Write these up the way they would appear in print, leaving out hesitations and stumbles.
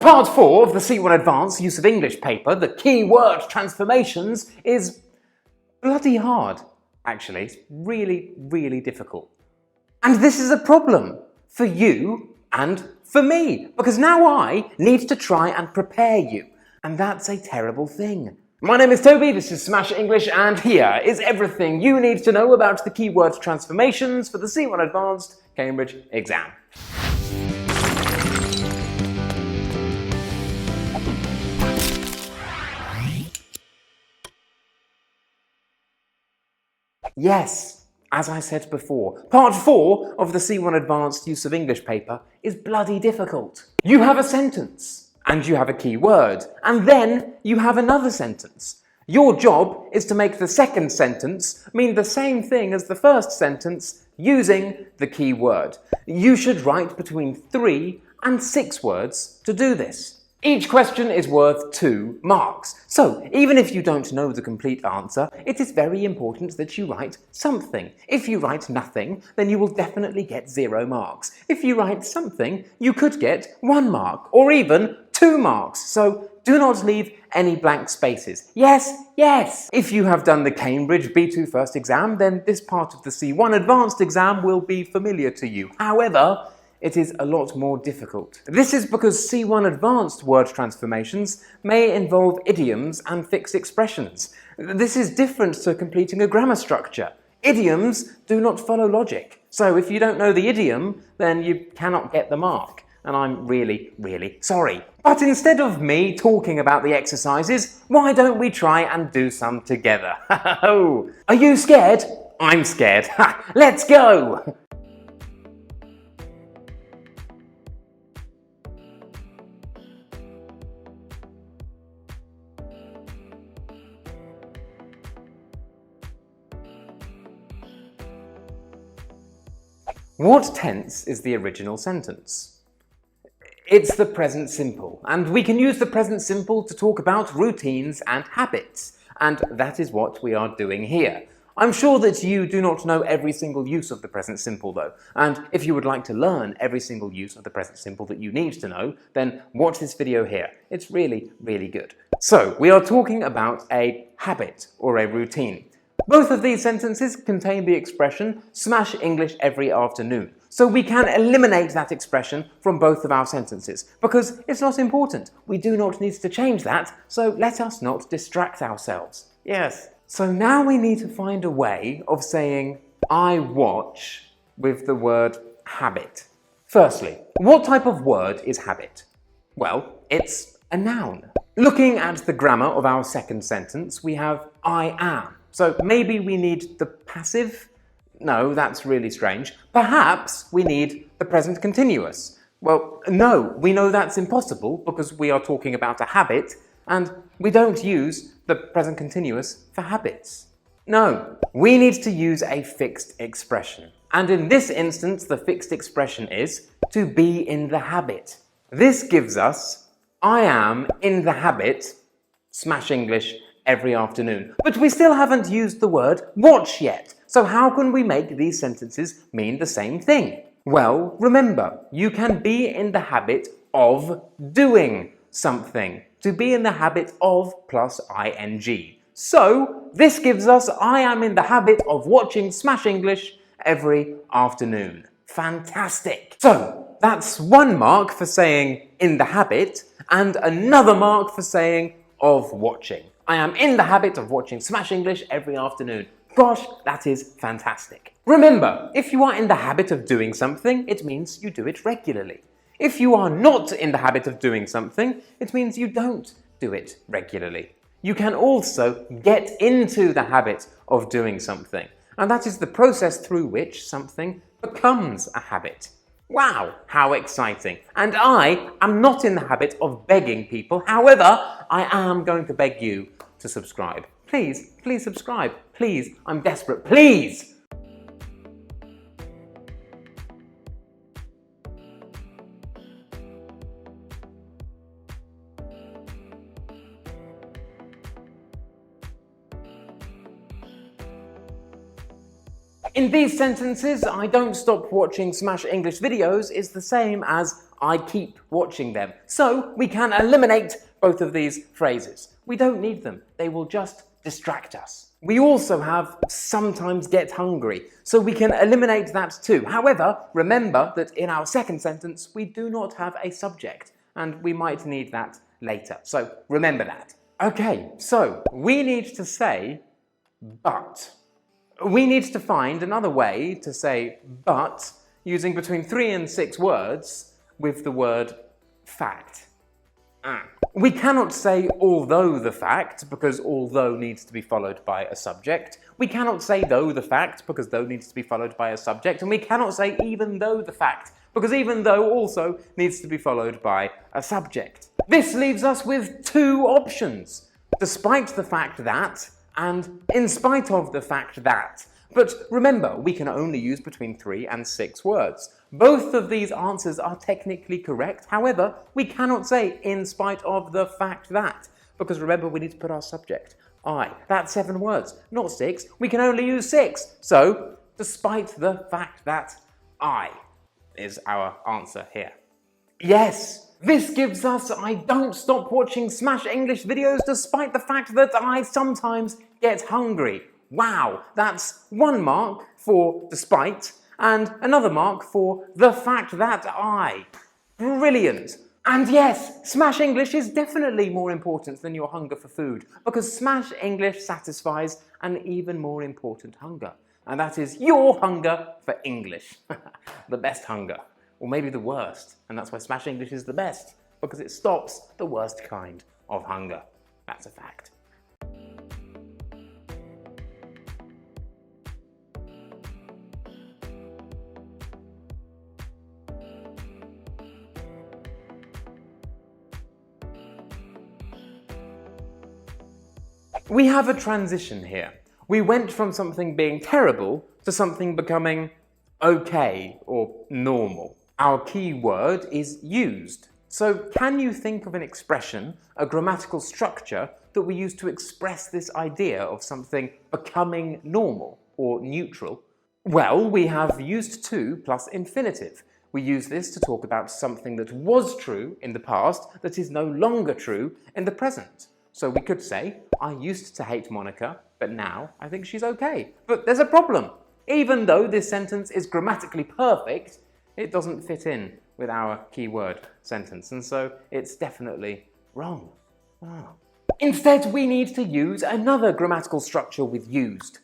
Part 4 of the C1 Advanced Use of English paper, the keyword transformations, is bloody hard. Actually, it's really, really difficult. And this is a problem for you and for me, because now I need to try and prepare you, and that's a terrible thing. My name is Toby, this is Smash English, and here is everything you need to know about the keyword transformations for the C1 Advanced Cambridge exam. Yes, as I said before, part 4 of the C1 Advanced Use of English paper is bloody difficult. You have a sentence, and you have a key word, and then you have another sentence. Your job is to make the second sentence mean the same thing as the first sentence using the key word. You should write between 3 and 6 words to do this. Each question is worth 2 marks. So, even if you don't know the complete answer, it is very important that you write something. If you write nothing, then you will definitely get 0 marks. If you write something, you could get 1 mark, or even 2 marks. So, do not leave any blank spaces. Yes, yes! If you have done the Cambridge B2 first exam, then this part of the C1 Advanced exam will be familiar to you. However, it is a lot more difficult. This is because C1 Advanced word transformations may involve idioms and fixed expressions. This is different to completing a grammar structure. Idioms do not follow logic. So if you don't know the idiom, then you cannot get the mark. And I'm really, really sorry. But instead of me talking about the exercises, why don't we try and do some together? Are you scared? I'm scared. Let's go! What tense is the original sentence? It's the present simple, and we can use the present simple to talk about routines and habits, and that is what we are doing here. I'm sure that you do not know every single use of the present simple though, and if you would like to learn every single use of the present simple that you need to know, then watch this video here. It's really, really good. So, we are talking about a habit or a routine. Both of these sentences contain the expression smash English every afternoon. So we can eliminate that expression from both of our sentences because it's not important. We do not need to change that, so let us not distract ourselves. Yes. So now we need to find a way of saying I watch with the word habit. Firstly, what type of word is habit? Well, it's a noun. Looking at the grammar of our second sentence, we have I am. So maybe we need the passive? No, that's really strange. Perhaps we need the present continuous. Well, no, we know that's impossible because we are talking about a habit and we don't use the present continuous for habits. No, we need to use a fixed expression. And in this instance, the fixed expression is to be in the habit. This gives us I am in the habit, smash English, every afternoon. But we still haven't used the word watch yet. So how can we make these sentences mean the same thing? Well, remember, you can be in the habit of doing something. To be in the habit of plus ing. So this gives us I am in the habit of watching Smash English every afternoon. Fantastic! So that's 1 mark for saying in the habit and another mark for saying of watching. I am in the habit of watching Smash English every afternoon. Gosh, that is fantastic. Remember, if you are in the habit of doing something, it means you do it regularly. If you are not in the habit of doing something, it means you don't do it regularly. You can also get into the habit of doing something, and that is the process through which something becomes a habit. Wow, how exciting. And I am not in the habit of begging people. However, I am going to beg you to subscribe. Please, please subscribe. Please, I'm desperate. Please! In these sentences, I don't stop watching Smash English videos is the same as I keep watching them. So we can eliminate both of these phrases. We don't need them. They will just distract us. We also have sometimes get hungry, so we can eliminate that too. However, remember that in our second sentence, we do not have a subject, and we might need that later. So remember that. Okay, so we need to say but. We need to find another way to say but using between 3 and 6 words with the word fact. We cannot say although the fact, because although needs to be followed by a subject. We cannot say though the fact, because though needs to be followed by a subject. And we cannot say even though the fact, because even though also needs to be followed by a subject. This leaves us with 2 options. Despite the fact that, and in spite of the fact that. But remember, we can only use between 3 and 6 words. Both of these answers are technically correct. However, we cannot say in spite of the fact that, because remember, we need to put our subject, I. That's 7 words, not 6. We can only use 6. So, despite the fact that I is our answer here. Yes, this gives us I don't stop watching Smash English videos despite the fact that I sometimes get hungry. Wow, that's 1 mark for despite and another mark for the fact that I. Brilliant. And yes, Smash English is definitely more important than your hunger for food, because Smash English satisfies an even more important hunger, and that is your hunger for English. The best hunger. Or maybe the worst, and that's why Smash English is the best, because it stops the worst kind of hunger. That's a fact. We have a transition here. We went from something being terrible to something becoming okay or normal. Our key word is used. So can you think of an expression, a grammatical structure, that we use to express this idea of something becoming normal or neutral? Well, we have used to plus infinitive. We use this to talk about something that was true in the past that is no longer true in the present. So we could say, I used to hate Monica, but now I think she's okay. But there's a problem. Even though this sentence is grammatically perfect, it doesn't fit in with our keyword sentence, and so it's definitely wrong. Instead, we need to use another grammatical structure with used.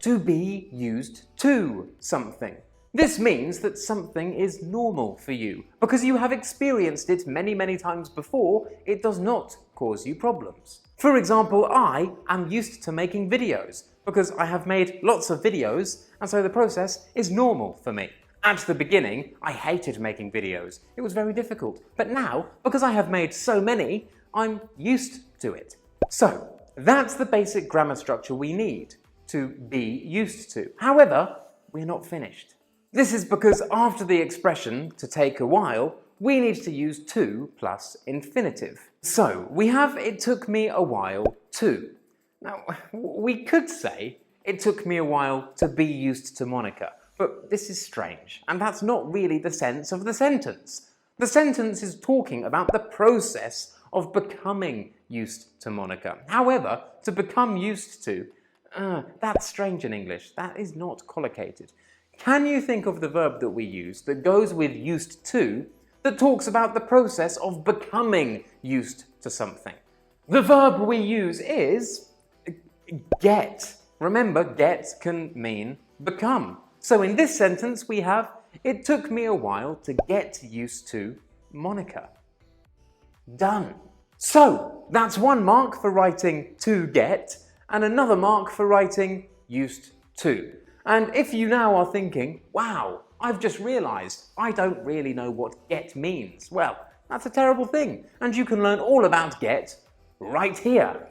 To be used to something. This means that something is normal for you. Because you have experienced it many, many times before, it does not cause you problems. For example, I am used to making videos because I have made lots of videos, and so the process is normal for me. At the beginning, I hated making videos. It was very difficult. But now, because I have made so many, I'm used to it. So, that's the basic grammar structure we need to be used to. However, we're not finished. This is because after the expression to take a while, we need to use to plus infinitive. So, we have it took me a while to. Now, we could say it took me a while to be used to Monica, but this is strange, and that's not really the sense of the sentence. The sentence is talking about the process of becoming used to Monica. However, to become used to, that's strange in English. That is not collocated. Can you think of the verb that we use that goes with used to that talks about the process of becoming used to something? The verb we use is get. Remember, get can mean become. So in this sentence we have, it took me a while to get used to Monica. Done. So that's 1 mark for writing to get and another mark for writing used to. And if you now are thinking, wow, I've just realised I don't really know what get means. Well, that's a terrible thing. And you can learn all about get right here.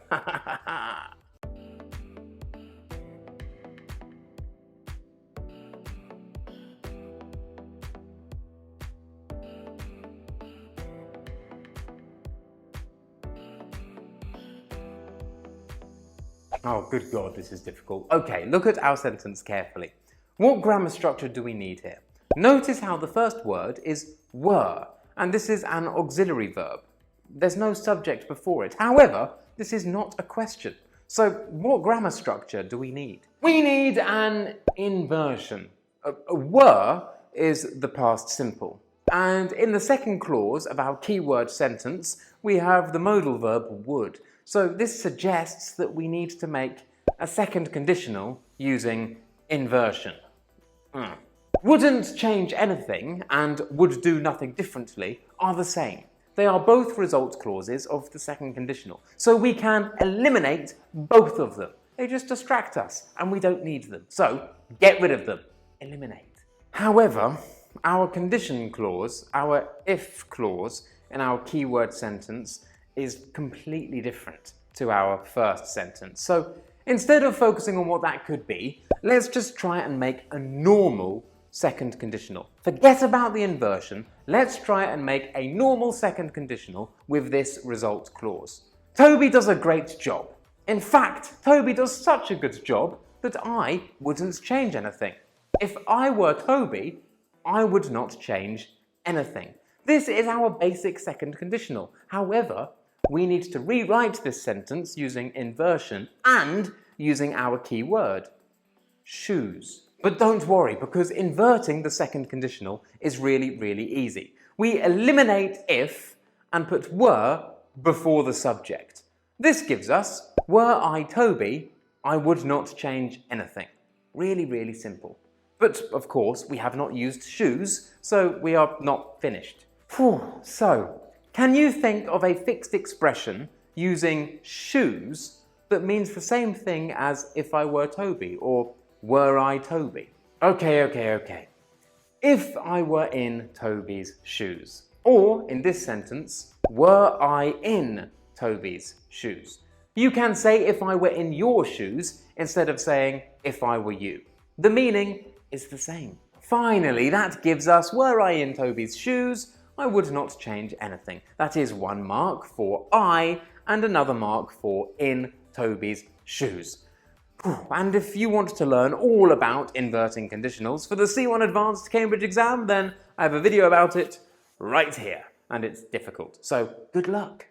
Oh, good God, this is difficult. Okay, look at our sentence carefully. What grammar structure do we need here? Notice how the first word is were, and this is an auxiliary verb. There's no subject before it. However, this is not a question. So what grammar structure do we need? We need an inversion. Were is the past simple. And in the second clause of our keyword sentence, we have the modal verb would. So this suggests that we need to make a second conditional using inversion. Wouldn't change anything and would do nothing differently are the same. They are both result clauses of the second conditional. So we can eliminate both of them. They just distract us and we don't need them. So get rid of them. Eliminate. However, our condition clause, our if clause in our keyword sentence is completely different to our first sentence. So instead of focusing on what that could be, let's just try and make a normal second conditional. Forget about the inversion. Let's try and make a normal second conditional with this result clause. Toby does a great job. In fact, Toby does such a good job that I wouldn't change anything. If I were Toby, I would not change anything. This is our basic second conditional. However, we need to rewrite this sentence using inversion and using our key word, shoes. But don't worry, because inverting the second conditional is really, really easy. We eliminate if and put were before the subject. This gives us, were I Toby, I would not change anything. Really, really simple. But of course, we have not used shoes, so we are not finished. So, can you think of a fixed expression using shoes that means the same thing as if I were Toby or were I Toby? Okay. If I were in Toby's shoes. Or, in this sentence, were I in Toby's shoes. You can say if I were in your shoes instead of saying if I were you. The meaning is the same. Finally, that gives us were I in Toby's shoes, I would not change anything. That is one mark for I and another mark for in Toby's shoes. And if you want to learn all about inverting conditionals for the C1 Advanced Cambridge exam, then I have a video about it right here. And it's difficult, so good luck.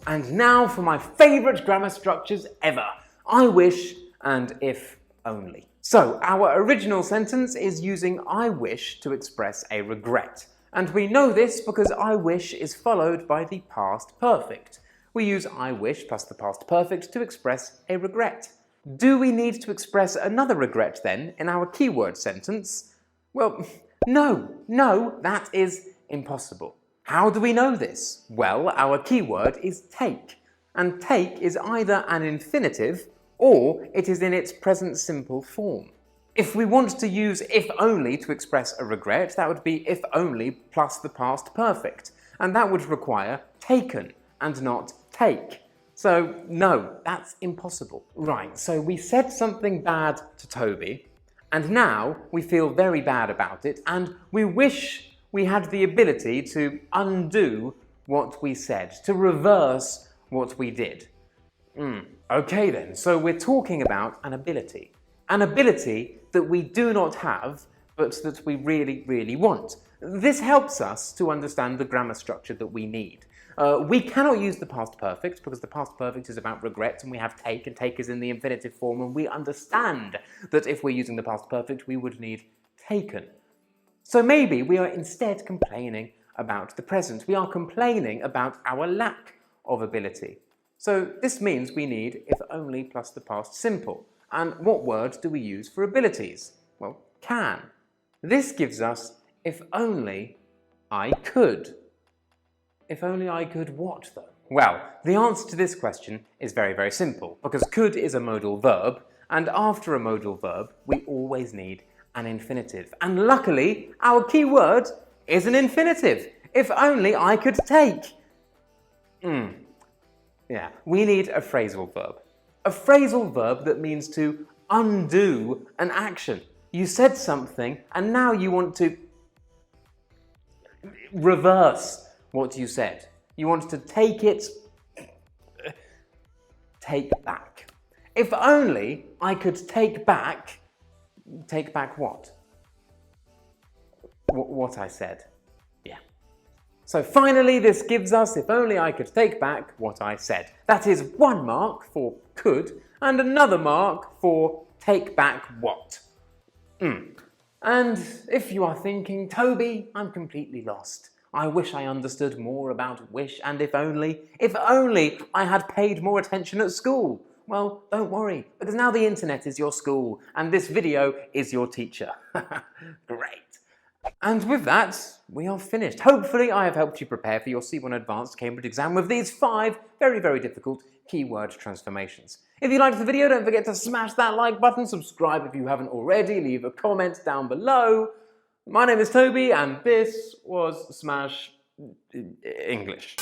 And now for my favourite grammar structures ever. I wish and if only. So, our original sentence is using I wish to express a regret. And we know this because I wish is followed by the past perfect. We use I wish plus the past perfect to express a regret. Do we need to express another regret then in our keyword sentence? Well, no, that is impossible. How do we know this? Well, our keyword is take, and take is either an infinitive or it is in its present simple form. If we want to use if only to express a regret, that would be if only plus the past perfect, and that would require taken and not take. So no, that's impossible. Right, so we said something bad to Toby, and now we feel very bad about it, and we wish we had the ability to undo what we said, to reverse what we did. Okay then, so we're talking about an ability. An ability that we do not have, but that we really, really want. This helps us to understand the grammar structure that we need. We cannot use the past perfect because the past perfect is about regret and we have take, and take is in the infinitive form, and we understand that if we're using the past perfect we would need taken. So maybe we are instead complaining about the present. We are complaining about our lack of ability. So this means we need if only plus the past simple. And what word do we use for abilities? Well, can. This gives us if only I could. If only I could what though? Well, the answer to this question is very, very simple, because could is a modal verb, and after a modal verb we always need an infinitive. And luckily, our key word is an infinitive. If only I could take. Yeah, we need a phrasal verb. A phrasal verb that means to undo an action. You said something and now you want to... reverse what you said. You want to take back. If only I could take back what? What I said. Yeah. So finally, this gives us, if only I could take back what I said. That is 1 mark for could, and another mark for take back what. And if you are thinking, Toby, I'm completely lost. I wish I understood more about wish, and if only I had paid more attention at school. Well, don't worry, because now the internet is your school, and this video is your teacher. Great. And with that, we are finished. Hopefully I have helped you prepare for your C1 Advanced Cambridge exam with these 5 very, very difficult keyword transformations. If you liked the video, don't forget to smash that like button, subscribe if you haven't already, leave a comment down below. My name is Toby, and this was Smash English.